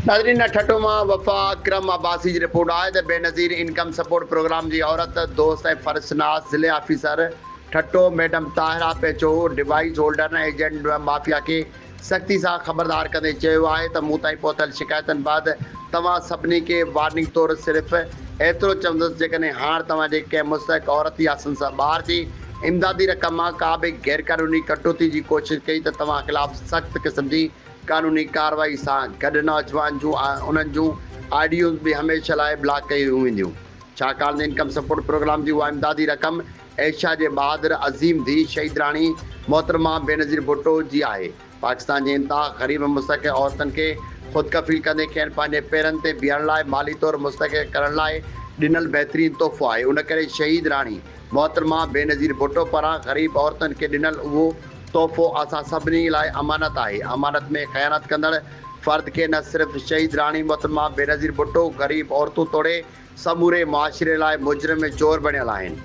नाज़रीन ठट्टो मां वफ़ा अकरम अब्बासी जी रिपोर्ट आहे त बेनज़ीर इनकम सपोर्ट प्रोग्राम जी औरत दोस्त ऐं फ़र्ज़नास ज़िले officer Thatta madam Tahira Pecho device holder ऐं एजेंट माफ़िया खे सख़्ती सां ख़बरदार कंदे चयो आहे त मूं ताईं पहुतल शिकायतनि बाद तव्हां सभिनी खे वार्निंग तौरु सिर्फ़ु एतिरो चवंदुसि जेकॾहिं हाणे तव्हां जे कंहिं मुस्तक़ औरत या संसार ॿार जी इमदादी रक़म मां का बि गैरक़ानूनी कटौती जी कोशिशि कई त तव्हां ख़िलाफ़ सख़्त क़िस्म जी कानूनी कार्रवाई सां गॾु नौजवान जूं उन्हनि जूं आइडियोज़ बि हमेशह लाइ ब्लॉक कयूं वेंदियूं। छाकाणि त इनकम सपोर्ट प्रोग्राम जी उहा इमदादी रक़म एशिया जे बहादुर अज़ीम धी शहीद राणी मोहतरमा बेनज़ीर भुट्टो जी आहे। पाकिस्तान जे इंतिहा ग़रीब मुस्तक़िल औरतुनि खे ख़ुदि कफ़ील कंदे खेनि पंहिंजे पेरनि ते बीहण लाइ माली तौरु मुस्तक़िल करण लाइ ॾिनल बहितरीनु तोहफ़ो आहे। उन करे शहीद राणी मोहतरमा बेनज़ीर भुट्टो पारां ग़रीब औरतुनि खे ॾिनल उहो तोहफ़ो असां सभिनी लाइ अमानत आहे। अमानत में ख़यानत कंदड़ फ़र्द खे न सिर्फ़ु शहीद राणी मोहतरमा बेनज़ीर भुट्टो ग़रीब औरतूं तोड़े समूरे मुआशिरे लाइ मुजरिम चोर बणियल आहिनि।